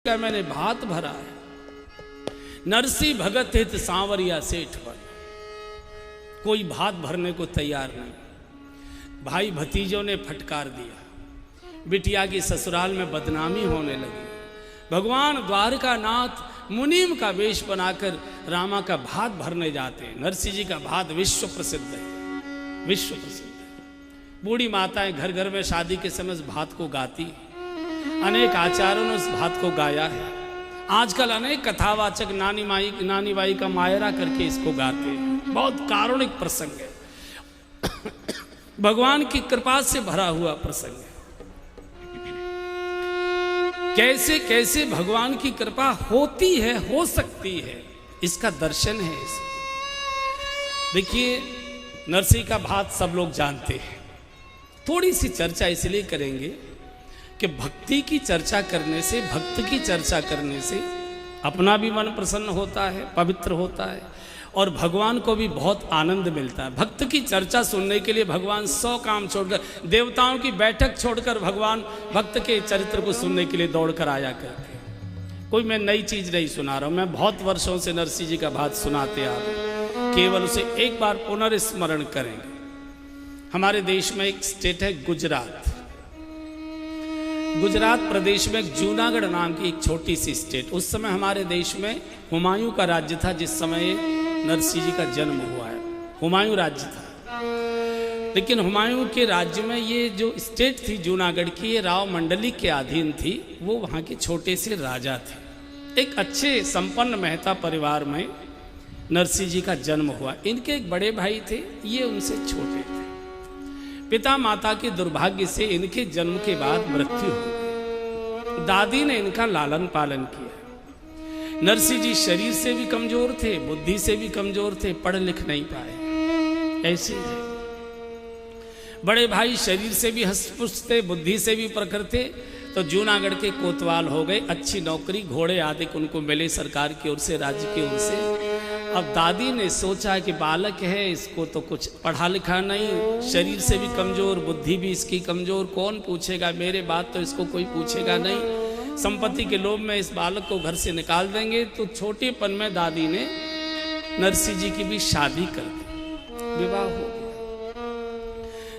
क्या मैंने भात भरा है। नरसी भगत हित सांवरिया सेठ बन, कोई भात भरने को तैयार नहीं। भाई भतीजों ने फटकार दिया, बिटिया की ससुराल में बदनामी होने लगी। भगवान द्वारका नाथ मुनीम का वेश बनाकर रामा का भात भरने जाते हैं। नरसिंह जी का भात विश्व प्रसिद्ध है, विश्व प्रसिद्ध है। बूढ़ी माताएं घर घर में शादी के समय इस भात को गाती, अनेक आचार्यों ने उस भात को गाया है। आजकल अनेक कथावाचक नानी बाई का मायरा करके इसको गाते हैं। बहुत कारुणिक प्रसंग है, भगवान की कृपा से भरा हुआ प्रसंग है। कैसे कैसे भगवान की कृपा होती है, हो सकती है, इसका दर्शन है। देखिए, नरसिंह का भात सब लोग जानते हैं। थोड़ी सी चर्चा इसलिए करेंगे कि भक्ति की चर्चा करने से, भक्त की चर्चा करने से अपना भी मन प्रसन्न होता है, पवित्र होता है, और भगवान को भी बहुत आनंद मिलता है। भक्त की चर्चा सुनने के लिए भगवान 100 काम छोड़कर, देवताओं की बैठक छोड़कर भगवान भक्त के चरित्र को सुनने के लिए दौड़कर आया करते हैं। कोई मैं नई चीज नहीं सुना रहा हूं, मैं बहुत वर्षों से नरसिंह जी का भात सुनाते आ रहा हूं। केवल उसे एक बार पुनर्स्मरण करेंगे। हमारे देश में एक स्टेट है गुजरात। गुजरात प्रदेश में एक जूनागढ़ नाम की एक छोटी सी स्टेट। उस समय हमारे देश में हुमायूं का राज्य था, जिस समय नरसिंह जी का जन्म हुआ है। हुमायूं राज्य था, लेकिन हुमायूं के राज्य में ये जो स्टेट थी जूनागढ़ की, ये राव मंडली के अधीन थी। वो वहाँ के छोटे से राजा थे। एक अच्छे संपन्न मेहता परिवार में नरसिंह जी का जन्म हुआ। इनके एक बड़े भाई थे, ये उनसे छोटे थे। पिता माता के दुर्भाग्य से इनके जन्म के बाद मृत्यु हो गई। दादी ने इनका लालन पालन किया। नरसिंह जी शरीर से भी कमजोर थे, बुद्धि से भी कमजोर थे, पढ़ लिख नहीं पाए। ऐसे ही बड़े भाई शरीर से भी हष्टपुष्ट थे, बुद्धि से भी प्रखर थे, तो जूनागढ़ के कोतवाल हो गए। अच्छी नौकरी, घोड़े आदि उनको मिले सरकार की ओर से, राज्य की ओर से। अब दादी ने सोचा कि बालक है, इसको तो कुछ पढ़ा लिखा नहीं, शरीर से भी कमजोर, बुद्धि भी इसकी कमजोर, कौन पूछेगा मेरे बात, तो इसको कोई पूछेगा नहीं। संपत्ति के लोभ में इस बालक को घर से निकाल देंगे। तो छोटेपन में दादी ने नरसिंह जी की भी शादी कर दी, विवाह हो गया।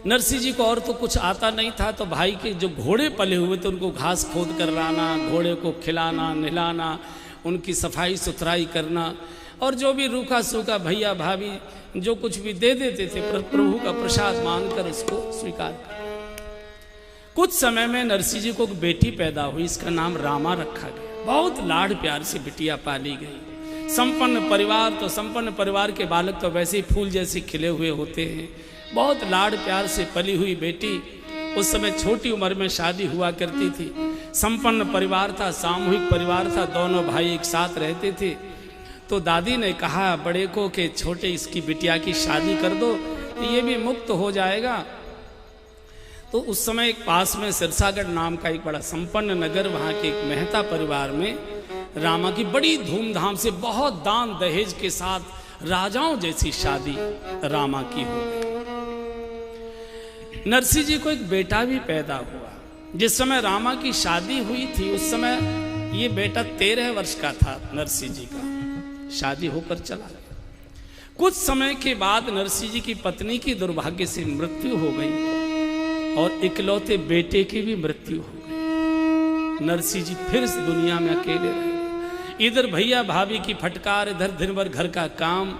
नरसिंह जी को और तो कुछ आता नहीं था, तो भाई के जो घोड़े पले हुए थे उनको घास खोद कर लाना, घोड़े को खिलाना नहलाना, उनकी सफाई सुथराई करना, और जो भी रूखा सूखा भैया भाभी जो कुछ भी दे देते थे, प्रभु का प्रसाद मानकर उसको स्वीकार कर। कुछ समय में नरसिंह जी को एक बेटी पैदा हुई, इसका नाम रामा रखा गया। बहुत लाड़ प्यार से बिटिया पाली गई। संपन्न परिवार, तो संपन्न परिवार के बालक तो वैसे ही फूल जैसे खिले हुए होते हैं। बहुत लाड़ प्यार से पली हुई बेटी। उस समय छोटी उम्र में शादी हुआ करती थी। संपन्न परिवार था, सामूहिक परिवार था, दोनों भाई एक साथ रहते थे। तो दादी ने कहा बड़े को कि छोटे इसकी बिटिया की शादी कर दो, तो ये भी मुक्त हो जाएगा। तो उस समय एक पास में सिरसागढ़ नाम का एक बड़ा संपन्न नगर, वहाँ के एक मेहता परिवार में रामा की बड़ी धूमधाम से, बहुत दान दहेज के साथ राजाओं जैसी शादी रामा की हो गई। नरसिंह जी को एक बेटा भी पैदा हुआ। जिस समय रामा की शादी हुई थी, उस समय ये बेटा 13 वर्ष का था। नरसिंह जी का शादी होकर चला गया। कुछ समय के बाद नरसिंह जी की पत्नी की दुर्भाग्य से मृत्यु हो गई, और इकलौते बेटे की भी मृत्यु हो गई। नरसिंह जी फिर इस दुनिया में अकेले रहे। इधर भैया भाभी की फटकार, इधर दिन भर घर का काम,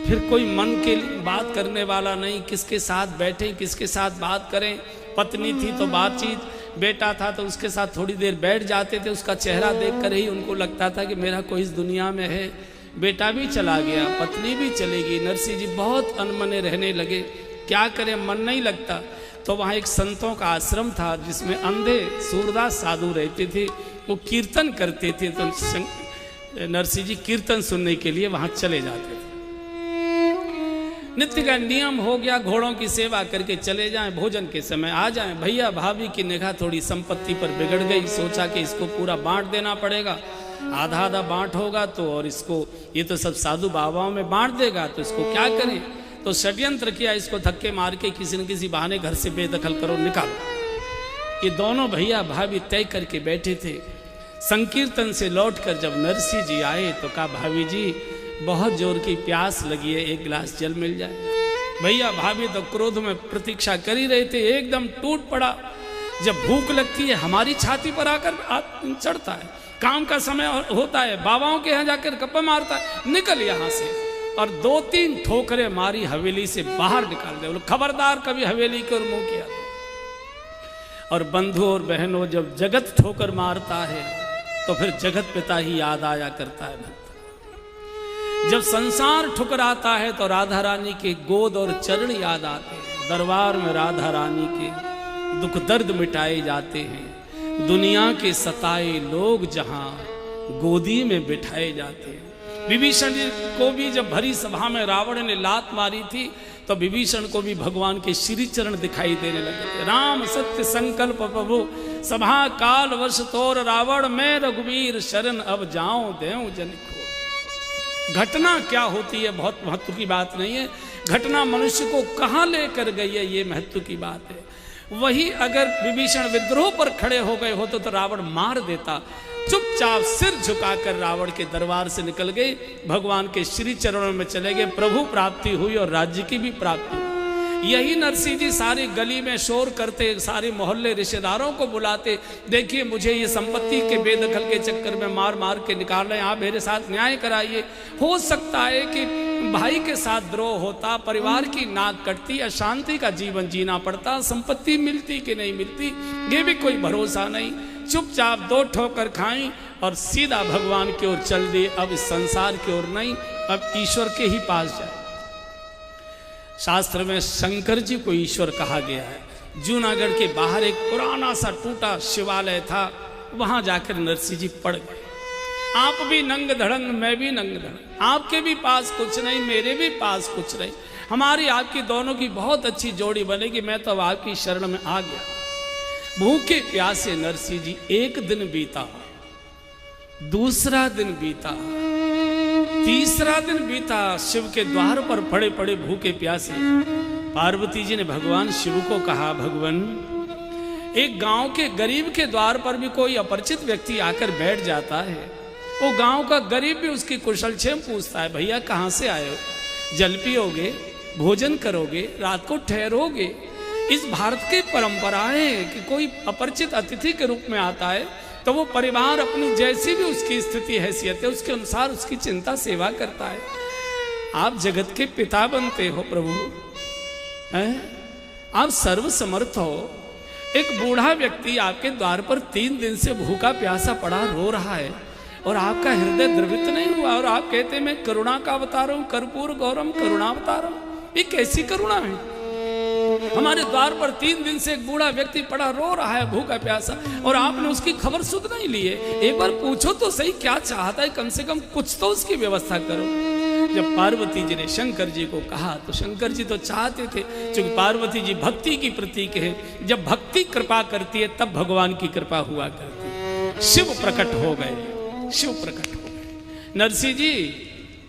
फिर कोई मन के बात करने वाला नहीं, किसके साथ बैठे, किसके साथ बात करें। पत्नी थी तो बातचीत, बेटा था तो उसके साथ थोड़ी देर बैठ जाते थे। उसका चेहरा देख कर ही उनको लगता था कि मेरा कोई इस दुनिया में है। बेटा भी चला गया, पत्नी भी चली गई। नरसिंह जी बहुत अनमने रहने लगे। क्या करें, मन नहीं लगता। तो वहाँ एक संतों का आश्रम था, जिसमें अंधे सूरदास साधु रहते थे। वो कीर्तन करते थे, तो नरसिंह जी कीर्तन सुनने के लिए वहाँ चले जाते थे। नित्य का नियम हो गया, घोड़ों की सेवा करके चले जाएं, भोजन के समय आ जाएं। भैया भाभी की निगाह थोड़ी संपत्ति पर बिगड़ गई। सोचा कि इसको पूरा बांट देना पड़ेगा, आधा आधा बांट होगा तो, और इसको ये तो सब साधु बाबाओं में बांट देगा, तो इसको क्या करें। तो षड्यंत्र किया, इसको धक्के मार के किसी न किसी बहाने घर से बेदखल करो, निकालो। ये दोनों भैया भाभी तय करके बैठे थे। संकीर्तन से लौटकर जब नरसिंह जी आए तो कहा भाभी जी बहुत जोर की प्यास लगी है, एक गिलास जल मिल जाए। भैया भाभी तो क्रोध में प्रतीक्षा कर ही रहे थे, एकदम टूट पड़ा। जब भूख लगती है हमारी छाती पर आकर चढ़ता है, काम का समय होता है, बाबाओं के यहाँ जाकर गप्पा मारता है, निकल यहाँ से। और 2-3 ठोकरें मारी, हवेली से बाहर निकाल दे, बोलो खबरदार कभी हवेली की ओर मुंह किया। और बंधु और बहनों, जब जगत ठोकर मारता है तो फिर जगत पिता ही याद आया करता है भक्त। जब संसार ठुकराता है तो राधा रानी के गोद और चरण याद आते हैं। दरबार में राधा रानी के दुख दर्द मिटाए जाते हैं। दुनिया के सताए लोग जहां गोदी में बिठाए जाते हैं। विभीषण को भी जब भरी सभा में रावण ने लात मारी थी तो विभीषण को भी भगवान के श्री चरण दिखाई देने लगे थे। राम सत्य संकल्प प्रभु सभा काल वर्ष तोर रावण मैं रघुवीर शरण अब जाऊं देऊं जन को। घटना क्या होती है बहुत महत्व की बात नहीं है, घटना मनुष्य को कहाँ लेकर गई है ये महत्व की बात है। वही अगर विभीषण विद्रोह पर खड़े हो गए होते तो रावण मार देता। चुपचाप सिर झुकाकर रावण के दरबार से निकल गए, भगवान के श्री चरणों में चले गए। प्रभु प्राप्ति हुई और राज्य की भी प्राप्ति हुई। यही नरसिंह जी सारी गली में शोर करते, सारे मोहल्ले रिश्तेदारों को बुलाते, देखिए मुझे ये संपत्ति के बेदखल के चक्कर में मार मार के निकाल रहे हैं, आप मेरे साथ न्याय कराइए। हो सकता है कि भाई के साथ द्रोह होता, परिवार की नाक कटती, अशांति का जीवन जीना पड़ता, संपत्ति मिलती कि नहीं मिलती ये भी कोई भरोसा नहीं। चुपचाप 2 ठोकर खाई और सीधा भगवान की ओर चल दिए। अब इस संसार की ओर नहीं, अब ईश्वर के ही पास जाए। शास्त्र में शंकर जी को ईश्वर कहा गया है। जूनागढ़ के बाहर एक पुराना सा टूटा शिवालय था, वहां जाकर नरसिंह जी पड़ गए। आप भी नंग धड़ंग, मैं भी नंग धड़ंग, आपके भी पास कुछ नहीं, मेरे भी पास कुछ नहीं, हमारी आपकी दोनों की बहुत अच्छी जोड़ी बनेगी। मैं तो आपकी शरण में आ गया। भूखे प्यासे नरसिंह जी, एक दिन बीता, दूसरा दिन बीता, तीसरा दिन बीता, शिव के द्वार पर पड़े पड़े भूखे प्यासे। पार्वती जी ने भगवान शिव को कहा, भगवान एक गांव के गरीब के द्वार पर भी कोई अपरिचित व्यक्ति आकर बैठ जाता है, वो गांव का गरीब भी उसकी कुशलक्षेम पूछता है, भैया कहाँ से आए हो, जल पियोगे, भोजन करोगे, रात को ठहरोगे। इस भारत की परंपरा है कि कोई अपरिचित अतिथि के रूप में आता है तो वो परिवार अपनी जैसी भी उसकी स्थिति हैसियत है उसके अनुसार उसकी चिंता सेवा करता है। आप जगत के पिता बनते हो प्रभु, हैं? आप सर्व समर्थ हो। एक बूढ़ा व्यक्ति आपके द्वार पर 3 दिन से भूखा प्यासा पड़ा रो रहा है और आपका हृदय द्रवित नहीं हुआ और आप कहते मैं करुणा का अवतार हूं, कर्पूर गौरम करुणावतारम। ये कैसी करुणा है? हमारे द्वार पर 3 दिन से एक बूढ़ा व्यक्ति पड़ा रो रहा है भूखा प्यासा और आपने उसकी खबर सुध नहीं ली है। एक बार पूछो तो सही क्या चाहता है, कम से कम कुछ तो उसकी व्यवस्था करो। जब पार्वती जी ने शंकर जी को कहा तो शंकर जी तो चाहते थे, क्योंकि पार्वती जी भक्ति की प्रतीक है, जब भक्ति कृपा करती है तब भगवान की कृपा हुआ करती है। शिव प्रकट हो गए, शिव प्रकट हो गए। नरसिंह जी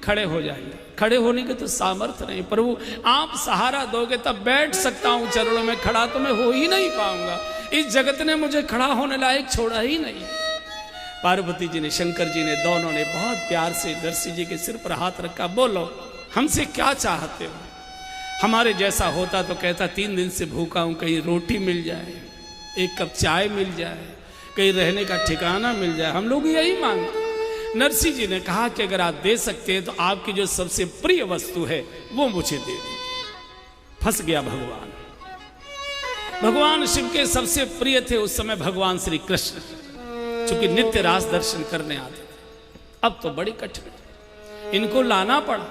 खड़े हो जाएंगे, खड़े होने के तो सामर्थ्य नहीं, प्रभु आप सहारा दोगे तब बैठ सकता हूं चरणों में, खड़ा तो मैं हो ही नहीं पाऊंगा। इस जगत ने मुझे खड़ा होने लायक छोड़ा ही नहीं। पार्वती जी ने, शंकर जी ने, दोनों ने बहुत प्यार से नरसिंह जी के सिर पर हाथ रखा, बोलो हमसे क्या चाहते हो? हमारे जैसा होता तो कहता 3 दिन से भूखा हूं, कहीं रोटी मिल जाए, 1 कप चाय मिल जाए, कहीं रहने का ठिकाना मिल जाए, हम लोग यही मांगते। नरसिंह जी ने कहा कि अगर आप दे सकते हैं तो आपकी जो सबसे प्रिय वस्तु है वो मुझे दे दीजिए। फंस गया भगवान। भगवान शिव के सबसे प्रिय थे उस समय भगवान श्री कृष्ण, चूंकि नित्य रास दर्शन करने आते थे। अब तो बड़ी कठिन, इनको लाना पड़ा।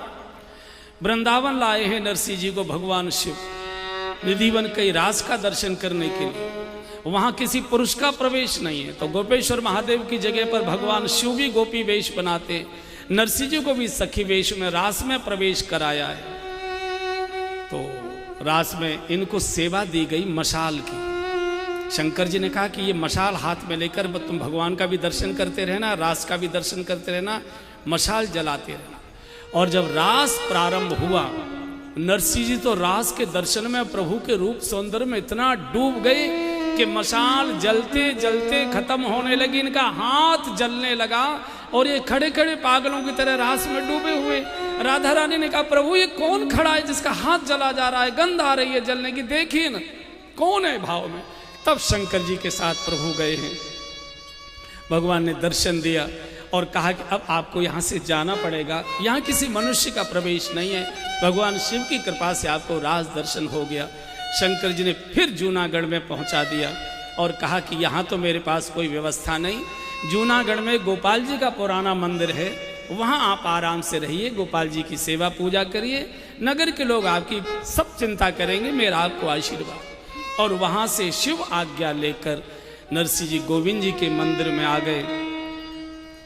वृंदावन लाए हैं नरसिंह जी को भगवान शिव, निधिवन कई रास का दर्शन करने के लिए। वहां किसी पुरुष का प्रवेश नहीं है, तो गोपेश्वर महादेव की जगह पर भगवान शिव भी गोपी वेश बनाते, नरसिंह जी को भी सखी वेश में रास में प्रवेश कराया है। तो रास में इनको सेवा दी गई मशाल की। शंकर जी ने कहा कि ये मशाल हाथ में लेकर तुम भगवान का भी दर्शन करते रहना, रास का भी दर्शन करते रहना, मशाल जलाते रहना। और जब रास प्रारंभ हुआ, नरसिंह जी तो रास के दर्शन में प्रभु के रूप सौंदर्य में इतना डूब गए कि कि मशाल जलते जलते खत्म होने लगी, इनका हाथ जलने लगा और ये खड़े खड़े पागलों की तरह रास में डूबे हुए। राधा रानी ने कहा प्रभु ये कौन खड़ा है जिसका हाथ जला जा रहा है, गंध आ रही है जलने की, देखिए ना कौन है भाव में। तब शंकर जी के साथ प्रभु गए हैं। भगवान ने दर्शन दिया और कहा कि अब आपको यहाँ से जाना पड़ेगा, यहाँ किसी मनुष्य का प्रवेश नहीं है। भगवान शिव की कृपा से आपको राज दर्शन हो गया। शंकर जी ने फिर जूनागढ़ में पहुँचा दिया और कहा कि यहाँ तो मेरे पास कोई व्यवस्था नहीं, जूनागढ़ में गोपाल जी का पुराना मंदिर है, वहाँ आप आराम से रहिए, गोपाल जी की सेवा पूजा करिए, नगर के लोग आपकी सब चिंता करेंगे, मेरा आपको आशीर्वाद। और वहाँ से शिव आज्ञा लेकर नरसिंह जी गोविंद जी के मंदिर में आ गए।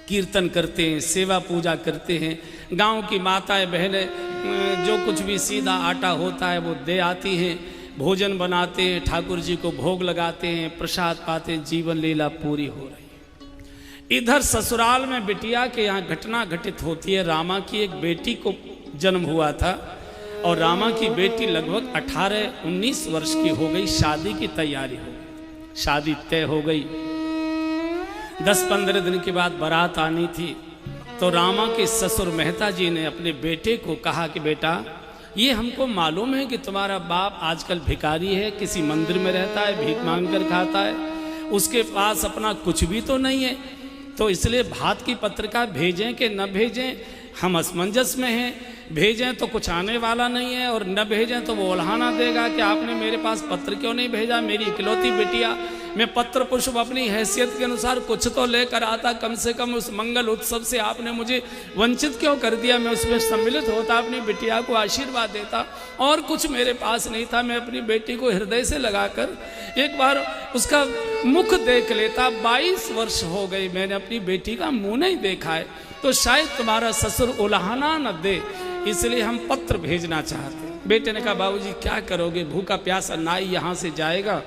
कीर्तन करते हैं, सेवा पूजा करते हैं। गांव की माताएं बहनें जो कुछ भी सीधा आटा होता है वो दे आती हैं, भोजन बनाते हैं, ठाकुर जी को भोग लगाते हैं, प्रसाद पाते हैं, जीवन लीला पूरी हो रही है। इधर ससुराल में बिटिया के यहाँ घटना घटित होती है। रामा की एक बेटी को जन्म हुआ था और रामा की बेटी लगभग 18-19 वर्ष की हो गई, शादी की तैयारी हो गई, शादी तय हो गई। 10-15 दिन के बाद बारात आनी थी तो रामा के ससुर मेहता जी ने अपने बेटे को कहा कि बेटा ये हमको मालूम है कि तुम्हारा बाप आजकल भिखारी है, किसी मंदिर में रहता है, भीख मांग कर खाता है, उसके पास अपना कुछ भी तो नहीं है, तो इसलिए भात की पत्रिका भेजें कि न भेजें, हम असमंजस में हैं, भेजें तो कुछ आने वाला नहीं है और न भेजें तो वो उल्हाना देगा कि आपने मेरे पास पत्र क्यों नहीं भेजा, मेरी इकलौती बिटिया, मैं पत्र पुष्प अपनी हैसियत के अनुसार कुछ तो लेकर आता, कम से कम उस मंगल उत्सव से आपने मुझे वंचित क्यों कर दिया, मैं उसमें सम्मिलित होता, अपनी बिटिया को आशीर्वाद देता, और कुछ मेरे पास नहीं था, मैं अपनी बेटी को हृदय से लगाकर एक बार उसका मुख देख लेता। 22 वर्ष हो गई मैंने अपनी बेटी का मुंह नहीं देखा है, तो शायद तुम्हारा ससुर उल्हाना न दे, इसलिए हम पत्र भेजना चाहते हैं। बेटे ने कहा बाबूजी क्या करोगे, भूखा प्यासा नाई यहाँ से जाएगा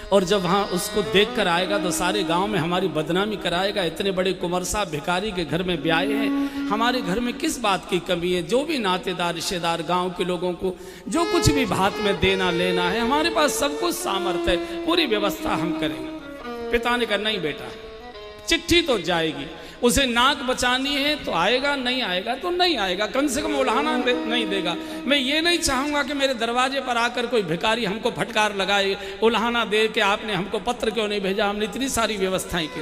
और जब वहाँ उसको देख कर आएगा तो सारे गांव में हमारी बदनामी कराएगा, इतने बड़े कुंवर साहब भिखारी के घर में ब्याहे हैं, हमारे घर में किस बात की कमी है, जो भी नातेदार रिश्तेदार गांव के लोगों को जो कुछ भी भात में देना लेना है हमारे पास सब कुछ सामर्थ्य है, पूरी व्यवस्था हम करेंगे। पिता ने कहा नहीं बेटा, चिट्ठी तो जाएगी, उसे नाक बचानी है तो आएगा, नहीं आएगा तो नहीं आएगा, कम से कम उल्हाना नहीं देगा। मैं ये नहीं चाहूँगा कि मेरे दरवाजे पर आकर कोई भिखारी हमको फटकार लगाए, उल्हाना दे के आपने हमको पत्र क्यों नहीं भेजा, हमने इतनी सारी व्यवस्थाएं की।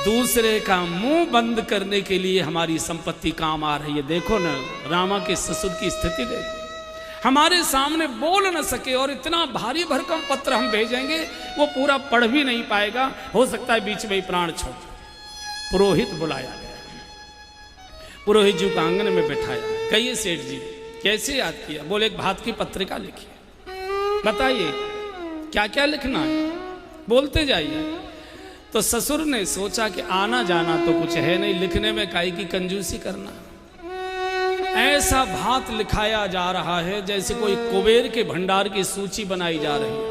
दूसरे का मुंह बंद करने के लिए हमारी संपत्ति काम आ रही है। देखो ना रामा के ससुर की स्थिति देखो, हमारे सामने बोल न सके और इतना भारी भरकम पत्र हम भेजेंगे वो पूरा पढ़ भी नहीं पाएगा, हो सकता है बीच में ही प्राण छोड़। पुरोहित बुलाया गया, पुरोहित जी को आंगन में बैठाया, कहिए सेठ जी कैसे याद किया, बोले एक भात की पत्रिका लिखी, बताइए क्या क्या लिखना है, बोलते जाइए। तो ससुर ने सोचा कि आना जाना तो कुछ है नहीं, लिखने में काई की कंजूसी करना। ऐसा भात लिखाया जा रहा है जैसे कोई कुबेर के भंडार की सूची बनाई जा रही है।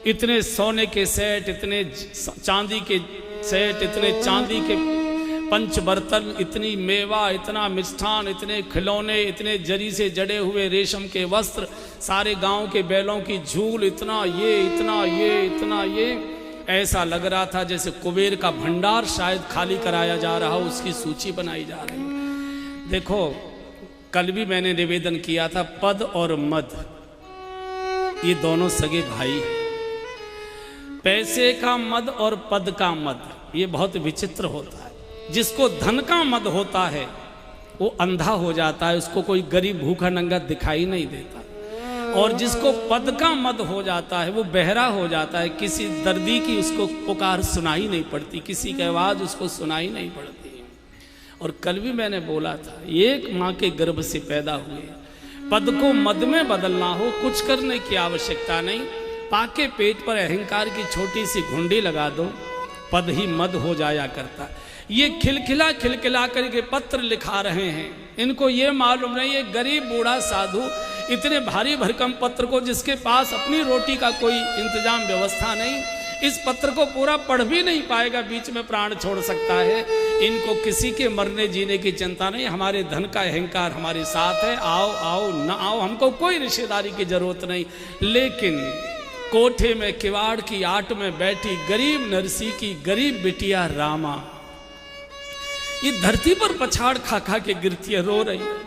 इतने सोने के सेट, इतने चांदी के सेट, इतने चांदी के पंच बर्तन, इतनी मेवा, इतना मिष्ठान, इतने खिलौने, इतने जरी से जड़े हुए रेशम के वस्त्र, सारे गांव के बैलों की झूल, इतना ये इतना ये इतना ये, ऐसा लग रहा था जैसे कुबेर का भंडार शायद खाली कराया जा रहा हो, उसकी सूची बनाई जा रही है। देखो कल भी मैंने निवेदन किया था, पद और मद ये दोनों सगे भाई हैं। पैसे का मद और पद का मद ये बहुत विचित्र होता है। जिसको धन का मद होता है वो अंधा हो जाता है, उसको कोई गरीब भूखा नंगा दिखाई नहीं देता, और जिसको पद का मद हो जाता है वो बहरा हो जाता है, किसी दर्दी की उसको पुकार सुनाई नहीं पड़ती, किसी की आवाज़ उसको सुनाई नहीं पड़ती। और कल भी मैंने बोला था, एक माँ के गर्भ से पैदा हुए, पद को मद में बदलना हो कुछ करने की आवश्यकता नहीं, पाके पेट पर अहंकार की छोटी सी घुंडी लगा दो, पद ही मद हो जाया करता। ये खिलखिला खिलखिला करके पत्र लिखा रहे हैं, इनको ये मालूम नहीं ये गरीब बूढ़ा साधु इतने भारी भरकम पत्र को, जिसके पास अपनी रोटी का कोई इंतजाम व्यवस्था नहीं, इस पत्र को पूरा पढ़ भी नहीं पाएगा, बीच में प्राण छोड़ सकता है। इनको किसी के मरने जीने की चिंता नहीं, हमारे धन का अहंकार हमारे साथ है, आओ आओ न आओ, हमको कोई रिश्तेदारी की जरूरत नहीं। लेकिन कोठे में किवाड़ की आट में बैठी गरीब नरसी की गरीब बिटिया रामा ये धरती पर पछाड़ खा खा के गिरती है, रो रही है।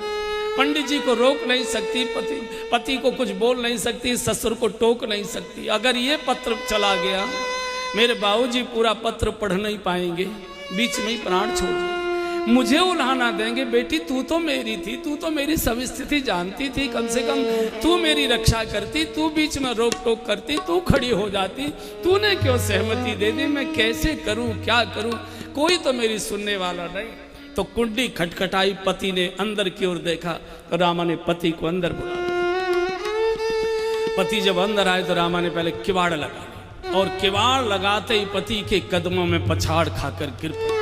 पंडित जी को रोक नहीं सकती, पति को कुछ बोल नहीं सकती, ससुर को टोक नहीं सकती। अगर ये पत्र चला गया मेरे बाबूजी पूरा पत्र पढ़ नहीं पाएंगे, बीच में ही प्राण छोड़ देंगे, मुझे उल्हाना देंगे। बेटी तू तो मेरी थी, तू तो मेरी सब स्थिति जानती थी, कम से कम तू मेरी रक्षा करती, तू बीच में रोक टोक करती, तू खड़ी हो जाती, तूने क्यों सहमति दे दी? मैं कैसे करूं, क्या करूं? कोई तो मेरी सुनने वाला नहीं। तो कुंडी खटखटाई, पति ने अंदर की ओर देखा तो रामा ने पति को अंदर बुलाया। पति जब अंदर आए तो रामा ने पहले किवाड़ लगा और किवाड़ लगाते ही पति के कदमों में पछाड़ खाकर गिर पड़े।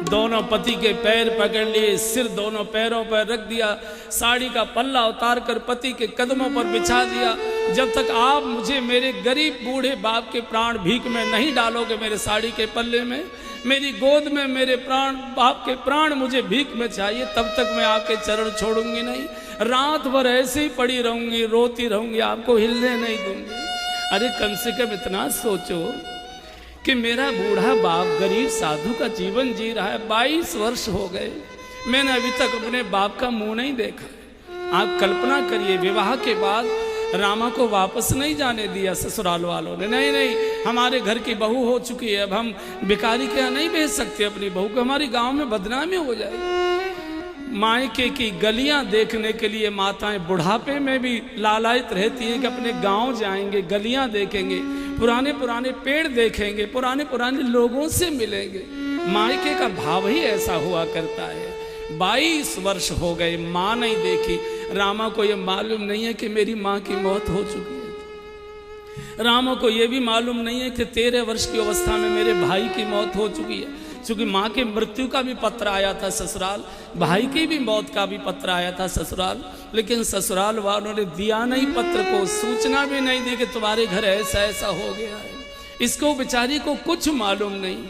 दोनों पति के पैर पकड़ लिए, सिर दोनों पैरों पर रख दिया, साड़ी का पल्ला उतार कर पति के कदमों पर बिछा दिया। जब तक आप मुझे मेरे गरीब बूढ़े बाप के प्राण भीख में नहीं डालोगे, मेरे साड़ी के पल्ले में, मेरी गोद में मेरे प्राण बाप के प्राण मुझे भीख में चाहिए, तब तक मैं आपके चरण छोड़ूंगी नहीं। रात भर ऐसे ही पड़ी रहूंगी, रोती रहूंगी, आपको हिलने नहीं दूंगी। अरे कम से कम इतना सोचो कि मेरा बूढ़ा बाप गरीब साधु का जीवन जी रहा है, 22 वर्ष हो गए, मैंने अभी तक अपने बाप का मुंह नहीं देखा। आप कल्पना करिए, विवाह के बाद रामा को वापस नहीं जाने दिया ससुराल वालों ने। नहीं नहीं, हमारे घर की बहू हो चुकी है, अब हम भिखारी के यहाँ नहीं भेज सकते अपनी बहू को, हमारी गांव में बदनामी हो जाएगी। मायके की गलियां देखने के लिए माताएं बुढ़ापे में भी लालायित रहती हैं कि अपने गांव जाएंगे, गलियां देखेंगे, पुराने पुराने पेड़ देखेंगे, पुराने पुराने लोगों से मिलेंगे। मायके का भाव ही ऐसा हुआ करता है। 22 वर्ष हो गए, माँ नहीं देखी। रामा को यह मालूम नहीं है कि मेरी माँ की मौत हो चुकी है। रामा को यह भी मालूम नहीं है कि 13 वर्ष की अवस्था में मेरे भाई की मौत हो चुकी है। क्योंकि माँ के मृत्यु का भी पत्र आया था ससुराल, भाई की भी मौत का भी पत्र आया था ससुराल, लेकिन ससुराल वालों ने दिया नहीं पत्र को, सूचना भी नहीं दी कि तुम्हारे घर ऐसा ऐसा हो गया है। इसको बेचारी को कुछ मालूम नहीं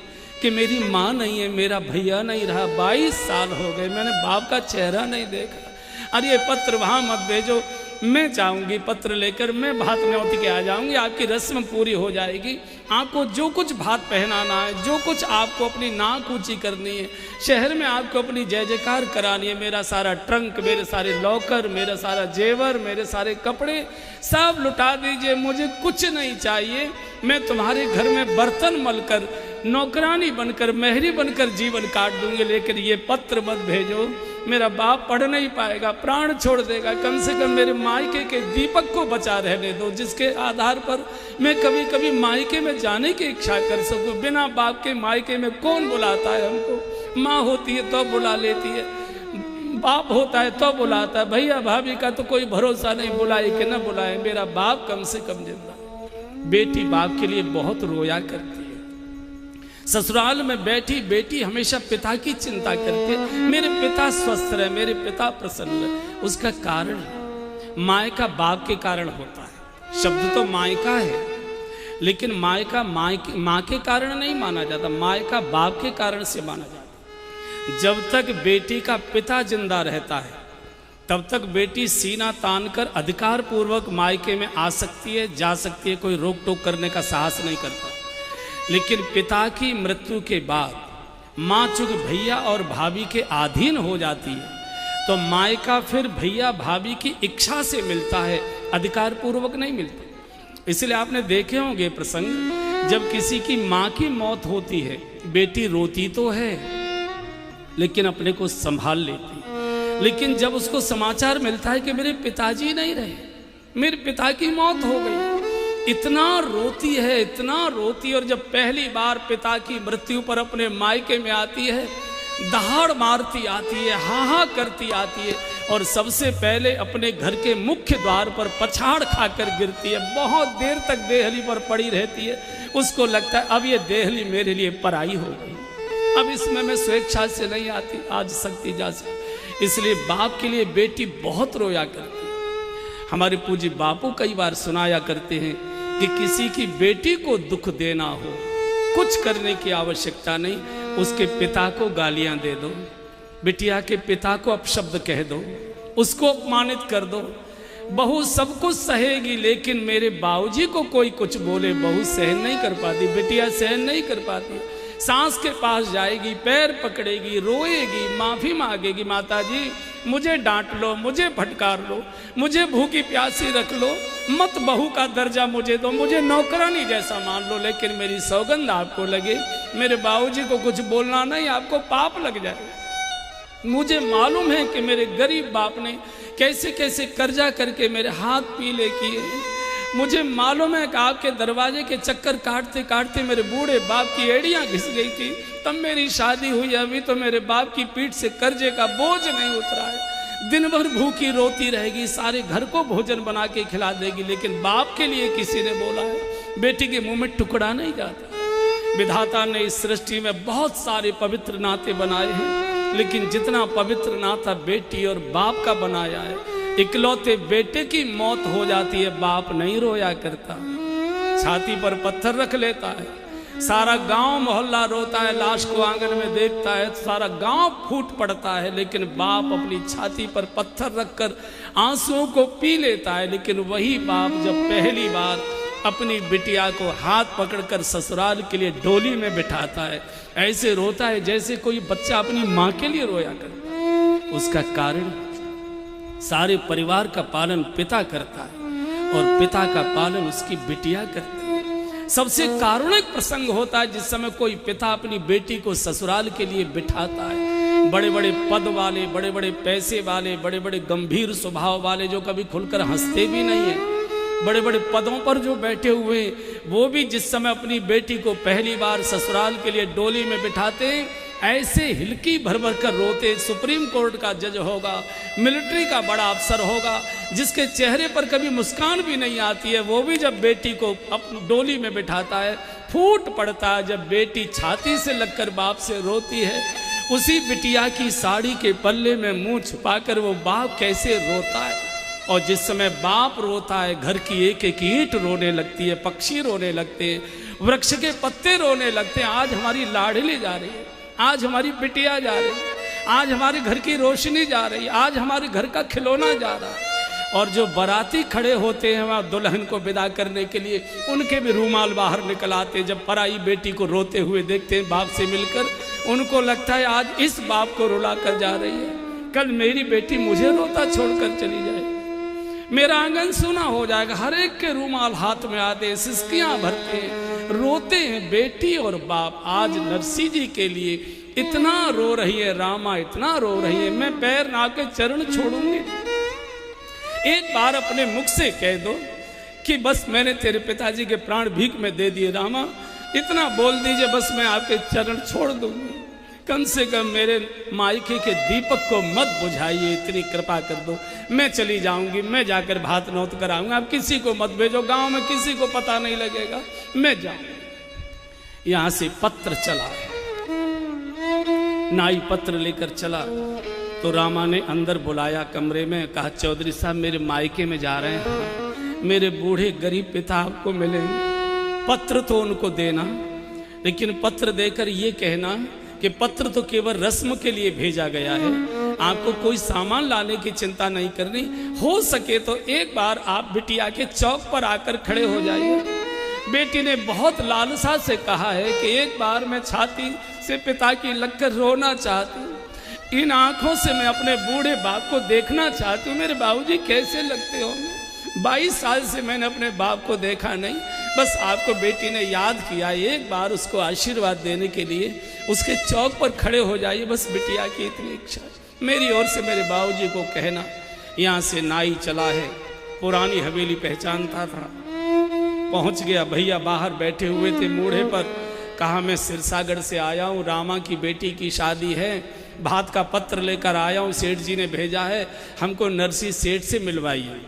कि मेरी माँ नहीं है, मेरा भैया नहीं रहा, 22 साल हो गए, मैंने बाप का चेहरा नहीं देखा। अरे ये पत्र वहाँ मत भेजो, मैं जाऊंगी पत्र लेकर, मैं भात न्योती के आ जाऊंगी, आपकी रस्म पूरी हो जाएगी। आपको जो कुछ भात पहनाना है, जो कुछ आपको अपनी नाक ऊंची करनी है, शहर में आपको अपनी जय जयकार करानी है, मेरा सारा ट्रंक, मेरे सारे लॉकर, मेरा सारा जेवर, मेरे सारे कपड़े सब लुटा दीजिए, मुझे कुछ नहीं चाहिए। मैं तुम्हारे घर में बर्तन मलकर, नौकरानी बनकर, मेहरी बनकर जीवन काट दूंगी, लेकिन ये पत्र मत भेजो, मेरा बाप पढ़ नहीं पाएगा, प्राण छोड़ देगा। कम से कम मेरे मायके के दीपक को बचा रहने दो, जिसके आधार पर मैं कभी कभी मायके में जाने की इच्छा कर सकूं। बिना बाप के मायके में कौन बुलाता है हमको? माँ होती है तो बुला लेती है, बाप होता है तो बुलाता है, भैया भाभी का तो कोई भरोसा नहीं, बुलाए कि न बुलाए, मेरा बाप कम से कम जिंदा। बेटी बाप के लिए बहुत रोया करती है। ससुराल में बैठी बेटी हमेशा पिता की चिंता करती है, मेरे पिता स्वस्थ रहे, मेरे पिता प्रसन्न रहे। उसका कारण मायका बाप के कारण होता है। शब्द तो मायका है, लेकिन मायका माँ के कारण नहीं माना जाता, मायका बाप के कारण से माना जाता। जब तक बेटी का पिता जिंदा रहता है तब तक बेटी सीना तान कर अधिकार पूर्वक मायके में आ सकती है, जा सकती है, कोई रोक टोक करने का साहस नहीं करता। लेकिन पिता की मृत्यु के बाद माँ चूंकि भैया और भाभी के अधीन हो जाती है, तो मायका फिर भैया भाभी की इच्छा से मिलता है, अधिकार पूर्वक नहीं मिलता। इसलिए आपने देखे होंगे प्रसंग, जब किसी की माँ की मौत होती है, बेटी रोती तो है लेकिन अपने को संभाल लेती है। लेकिन जब उसको समाचार मिलता है कि मेरे पिताजी नहीं रहे, मेरे पिता की मौत हो गई, इतना रोती है, इतना रोती है। और जब पहली बार पिता की मृत्यु पर अपने मायके में आती है, दहाड़ मारती आती है, हाहा करती आती है, और सबसे पहले अपने घर के मुख्य द्वार पर पछाड़ खाकर गिरती है। बहुत देर तक देहली पर पड़ी रहती है। उसको लगता है अब ये देहली मेरे लिए पराई हो गई, अब इसमें मैं स्वेच्छा से नहीं आती, आज सकती जा सकती। इसलिए बाप के लिए बेटी बहुत रोया करती है। हमारे पूज्य बापू कई बार सुनाया करते हैं कि किसी की बेटी को दुख देना हो, कुछ करने की आवश्यकता नहीं, उसके पिता को गालियां दे दो, बिटिया के पिता को अपशब्द कह दो, उसको अपमानित कर दो, बहू सब कुछ सहेगी, लेकिन मेरे बाबूजी को कोई कुछ बोले बहू सहन नहीं कर पाती, बिटिया सहन नहीं कर पाती। सास के पास जाएगी, पैर पकड़ेगी, रोएगी, माफी मांगेगी, माता जी मुझे डांट लो, मुझे फटकार लो, मुझे भूखी प्यासी रख लो, मत बहू का दर्जा मुझे दो, मुझे नौकरानी जैसा मान लो, लेकिन मेरी सौगंध आपको लगे मेरे बाबूजी को कुछ बोलना नहीं, आपको पाप लग जाएगा। मुझे मालूम है कि मेरे गरीब बाप ने कैसे कैसे कर्जा करके मेरे हाथ पीले किए। मुझे मालूम है कि आपके दरवाजे के चक्कर काटते काटते मेरे बूढ़े बाप की एड़ियां घिस गई थी, तब मेरी शादी हुई। अभी तो मेरे बाप की पीठ से कर्जे का बोझ नहीं उतरा है। दिन भर भूखी रोती रहेगी, सारे घर को भोजन बना के खिला देगी, लेकिन बाप के लिए किसी ने बोला है बेटी के मुंह में टुकड़ा नहीं जाता। विधाता ने इस सृष्टि में बहुत सारे पवित्र नाते बनाए हैं, लेकिन जितना पवित्र नाता बेटी और बाप का बनाया है, इकलौते बेटे की मौत हो जाती है, बाप नहीं रोया करता, छाती पर पत्थर रख लेता है। सारा गांव मोहल्ला रोता है, लाश को आंगन में देखता है, सारा गांव फूट पड़ता है, लेकिन बाप अपनी छाती पर पत्थर रखकर आंसुओं को पी लेता है। लेकिन वही बाप जब पहली बार अपनी बिटिया को हाथ पकड़कर ससुराल के लिए डोली में बिठाता है, ऐसे रोता है जैसे कोई बच्चा अपनी माँ के लिए रोया करता। उसका कारण सारे परिवार का पालन पिता करता है और पिता का पालन उसकी बिटिया करती है। सबसे कारुणिक प्रसंग होता है जिस समय कोई पिता अपनी बेटी को ससुराल के लिए बिठाता है। बड़े बड़े पद वाले, बड़े बड़े पैसे वाले, बड़े बड़े गंभीर स्वभाव वाले, जो कभी खुलकर हंसते भी नहीं है, बड़े बड़े पदों पर जो बैठे हुए, वो भी जिस समय अपनी बेटी को पहली बार ससुराल के लिए डोली में बिठाते हैं, ऐसे हिलकी भर भर कर रोते। सुप्रीम कोर्ट का जज होगा, मिलिट्री का बड़ा अफसर होगा, जिसके चेहरे पर कभी मुस्कान भी नहीं आती है, वो भी जब बेटी को अपनी डोली में बिठाता है फूट पड़ता है। जब बेटी छाती से लगकर बाप से रोती है, उसी बिटिया की साड़ी के पल्ले में मुंह छुपाकर वो बाप कैसे रोता है। और जिस समय बाप रोता है, घर की एक एक ईंट रोने लगती है, पक्षी रोने लगते हैं, वृक्ष के पत्ते रोने लगते हैं। आज हमारी लाडली जा रही है, आज हमारी बिटिया जा रही है, आज हमारे घर की रोशनी जा रही है, आज हमारे घर का खिलौना जा रहा है। और जो बाराती खड़े होते हैं वहाँ दुल्हन को विदा करने के लिए, उनके भी रूमाल बाहर निकल आते। जब पराई बेटी को रोते हुए देखते हैं बाप से मिलकर, उनको लगता है आज इस बाप को रुला कर जा रही है, कल मेरी बेटी मुझे रोता छोड़कर चली जाए, मेरा आंगन सूना हो जाएगा। हर एक के रूमाल हाथ में आते, सिसकियां भरते, रोते हैं बेटी और बाप। आज नरसी जी के लिए इतना रो रही है रामा, इतना रो रही है, मैं पैर ना के चरण छोड़ूंगी। एक बार अपने मुख से कह दो कि बस मैंने तेरे पिताजी के प्राण भीख में दे दिए रामा, इतना बोल दीजिए बस मैं आपके चरण छोड़ दूंगी। कम से कम मेरे मायके के दीपक को मत बुझाइए, इतनी कृपा कर दो, मैं चली जाऊंगी, मैं जाकर भात नौत कराऊंगा, आप किसी को मत भेजो, गांव में किसी को पता नहीं लगेगा, मैं जाऊंगी। यहां से पत्र चला, नाई पत्र लेकर चला तो रामा ने अंदर बुलाया कमरे में, कहा चौधरी साहब मेरे मायके में जा रहे हैं, मेरे बूढ़े गरीब पिता आपको मिलेंगे, पत्र तो उनको देना, लेकिन पत्र देकर ये कहना कि पत्र तो केवल रस्म के लिए भेजा गया है, आपको कोई सामान लाने की चिंता नहीं करनी, हो सके तो एक बार आप बिटिया के चौक पर आकर खड़े हो जाइए। बेटी ने बहुत लालसा से कहा है कि एक बार मैं छाती से पिता की लगकर रोना चाहती हूँ, इन आंखों से मैं अपने बूढ़े बाप को देखना चाहती हूँ, मेरे बाबूजी कैसे लगते होंगे, 22 साल से मैंने अपने बाप को देखा नहीं, बस आपको बेटी ने याद किया, एक बार उसको आशीर्वाद देने के लिए उसके चौक पर खड़े हो जाइए, बस बिटिया की इतनी इच्छा, मेरी ओर से मेरे बाबूजी को कहना। यहाँ से नाई चला है, पुरानी हवेली पहचानता था, पहुँच गया, भैया बाहर बैठे हुए थे मूढ़े पर, कहा मैं सिरसागढ़ से आया हूँ, रामा की बेटी की शादी है, भात का पत्र लेकर आया हूँ, सेठ जी ने भेजा है, हमको नरसी सेठ से मिलवाइए।